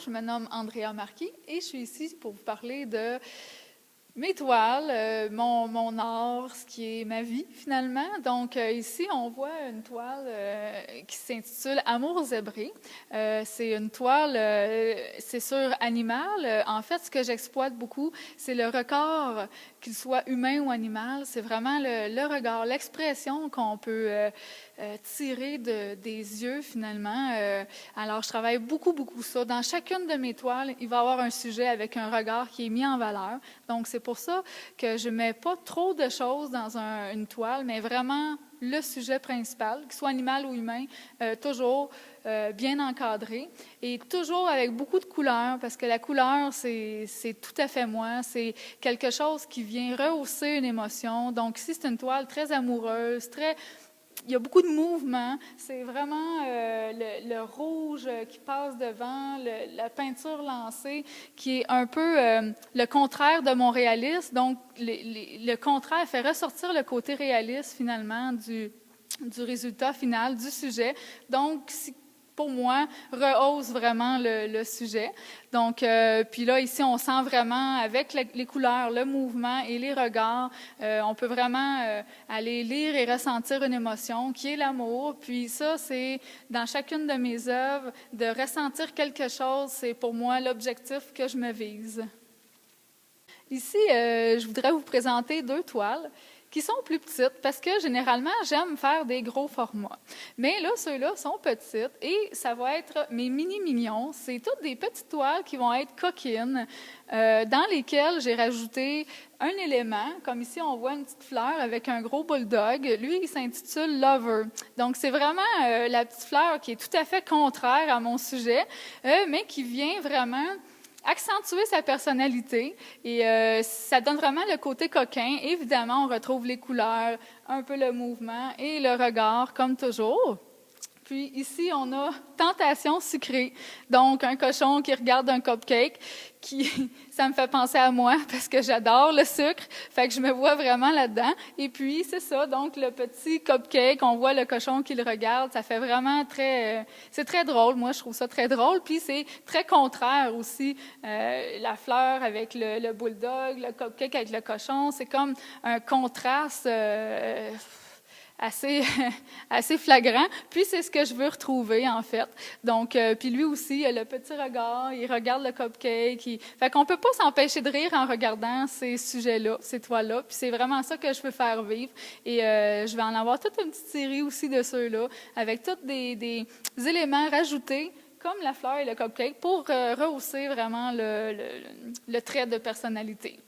je me nomme Andrea Marquis et je suis ici pour vous parler de mes toiles, mon art, ce qui est ma vie finalement. Donc ici, on voit une toile qui s'intitule Amour zébré. C'est une toile, c'est sur animal. En fait, ce que j'exploite beaucoup, c'est le record, qu'il soit humain ou animal. C'est vraiment le regard, l'expression qu'on peut tirer des yeux finalement. Alors, je travaille beaucoup ça. Dans chacune de mes toiles, il va y avoir un sujet avec un regard qui est mis en valeur. Donc, c'est pour ça que je ne mets pas trop de choses dans une toile, mais vraiment le sujet principal, qu'il soit animal ou humain, toujours bien encadré et toujours avec beaucoup de couleurs, parce que la couleur, c'est tout à fait moi. C'est quelque chose qui vient rehausser une émotion. Donc, ici, c'est une toile très amoureuse, il y a beaucoup de mouvements. C'est vraiment le rouge qui passe devant, la peinture lancée, qui est un peu le contraire de mon réalisme. Donc, le contraire fait ressortir le côté réaliste, finalement, du résultat final, du sujet. Donc, pour moi, rehausse vraiment le sujet. Donc, puis là, ici, on sent vraiment, avec les couleurs, le mouvement et les regards, on peut vraiment aller lire et ressentir une émotion qui est l'amour. Puis ça, c'est dans chacune de mes œuvres, de ressentir quelque chose, c'est pour moi l'objectif que je me vise. Ici, je voudrais vous présenter 2 toiles qui sont plus petites parce que généralement, j'aime faire des gros formats. Mais là, ceux-là sont petites et ça va être mes mini-mignons. C'est toutes des petites toiles qui vont être coquines dans lesquelles j'ai rajouté un élément. Comme ici, on voit une petite fleur avec un gros bulldog. Lui, il s'intitule Lover. Donc, c'est vraiment la petite fleur qui est tout à fait contraire à mon sujet, mais qui vient vraiment accentuer sa personnalité et ça donne vraiment le côté coquin. Évidemment, on retrouve les couleurs, un peu le mouvement et le regard, comme toujours. Puis ici, on a Tentation sucrée, donc un cochon qui regarde un cupcake, ça me fait penser à moi parce que j'adore le sucre, fait que je me vois vraiment là-dedans. Et puis, c'est ça, donc le petit cupcake, on voit le cochon qui le regarde, ça fait vraiment c'est très drôle, moi je trouve ça très drôle. Puis c'est très contraire aussi, la fleur avec le bulldog, le cupcake avec le cochon, c'est comme un contraste assez flagrant. Puis, c'est ce que je veux retrouver, en fait. Donc, puis lui aussi, il a le petit regard, il regarde le cupcake. Fait qu'on peut pas s'empêcher de rire en regardant ces sujets-là, ces toiles-là. Puis c'est vraiment ça que je veux faire vivre. Et je vais en avoir toute une petite série aussi de ceux-là, avec tous des éléments rajoutés, comme la fleur et le cupcake, pour rehausser vraiment le trait de personnalité.